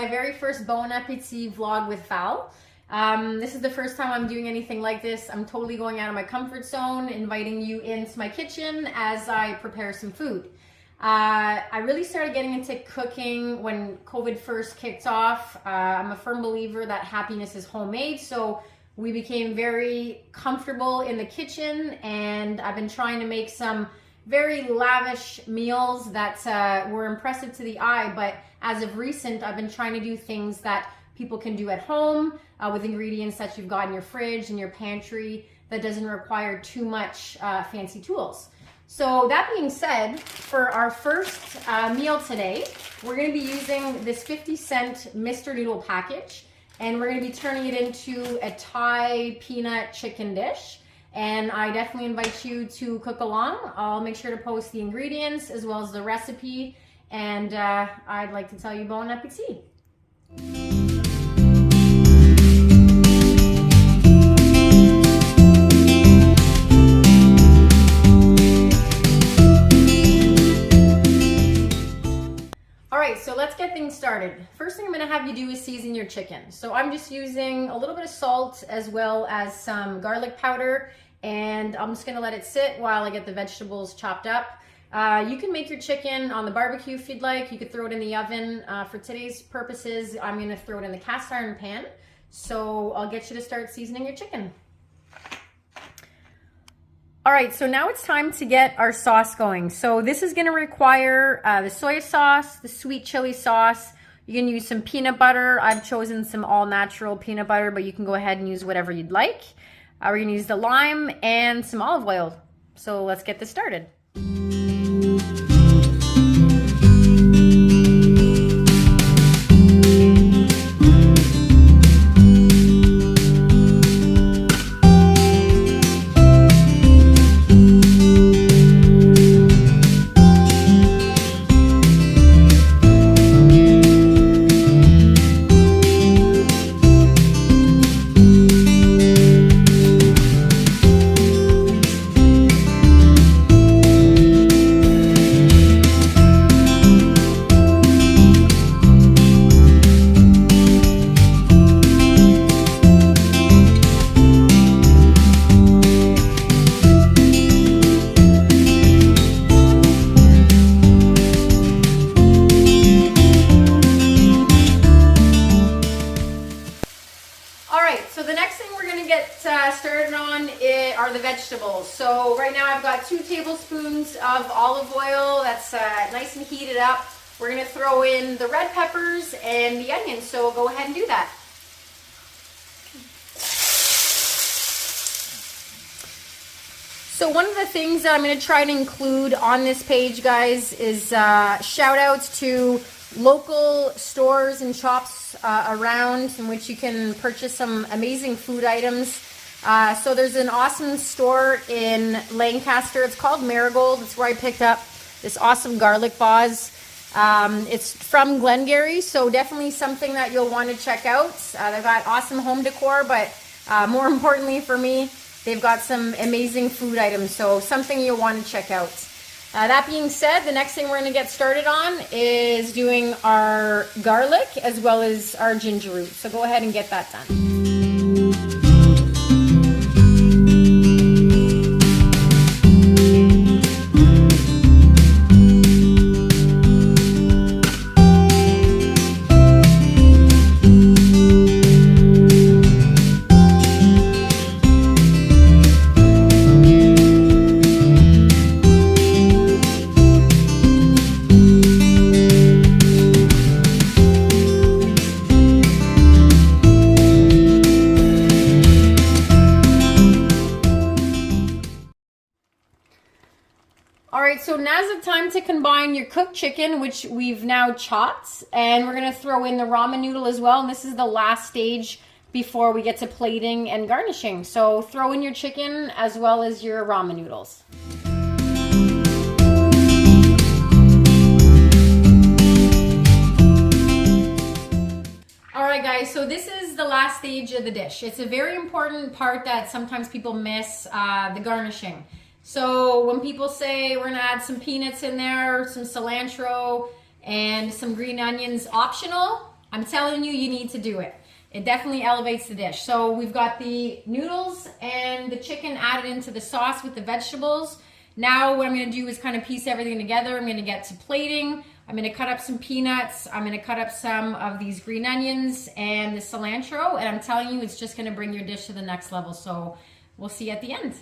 my very first Bon Appetit vlog with Val. This is the first time I'm doing anything like this. I'm totally going out of my comfort zone, inviting you into my kitchen as I prepare some food. I really started getting into cooking when COVID first kicked off. I'm a firm believer that happiness is homemade, so we became very comfortable in the kitchen, and I've been trying to make some very lavish meals that were impressive to the eye, but as of recent, I've been trying to do things that people can do at home with ingredients that you've got in your fridge and your pantry that doesn't require too much fancy tools. So that being said, for our first meal today, we're going to be using this 50-cent Mr Noodle package, and we're going to be turning it into a Thai peanut chicken dish. And I definitely invite you to cook along. I'll make sure to post the ingredients as well as the recipe. And I'd like to tell you bon appetit. All right, so let's get things started. First thing I'm gonna have you do is season your chicken. So I'm just using a little bit of salt as well as some garlic powder, and I'm just gonna let it sit while I get the vegetables chopped up. You can make your chicken on the barbecue if you'd like. You could throw it in the oven. For today's purposes, I'm gonna throw it in the cast iron pan. So I'll get you to start seasoning your chicken. All right, so now it's time to get our sauce going. So this is gonna require the soy sauce, the sweet chili sauce. You can use some peanut butter. I've chosen some all natural peanut butter, but you can go ahead and use whatever you'd like. We're gonna use the lime and some olive oil. So let's get this started. Started on are the vegetables. So right now I've got 2 tablespoons of olive oil that's nice and heated up. We're going to throw in the red peppers and the onions, so go ahead and do that. So one of the things that I'm going to try to include on this page, guys, is shout outs to local stores and shops around in which you can purchase some amazing food items. So there's an awesome store in Lancaster. It's called Marigold. It's where I picked up this awesome garlic vase. It's from Glengarry, so definitely something that you'll want to check out. They've got awesome home decor, but more importantly for me, they've got some amazing food items, so something you'll want to check out. That being said, the next thing we're going to get started on is doing our garlic as well as our ginger root. So go ahead and get that done. Alright, so now's the time to combine your cooked chicken, which we've now chopped, and we're going to throw in the ramen noodle as well, and this is the last stage before we get to plating and garnishing. So throw in your chicken as well as your ramen noodles. Alright guys, so this is the last stage of the dish. It's a very important part that sometimes people miss, the garnishing. So when people say we're gonna add some peanuts in there, some cilantro, and some green onions optional, I'm telling you, you need to do it. It definitely elevates the dish. So we've got the noodles and the chicken added into the sauce with the vegetables. Now what I'm gonna do is kind of piece everything together. I'm gonna get to plating. I'm gonna cut up some peanuts. I'm gonna cut up some of these green onions and the cilantro. And I'm telling you, it's just gonna bring your dish to the next level. So we'll see you at the end.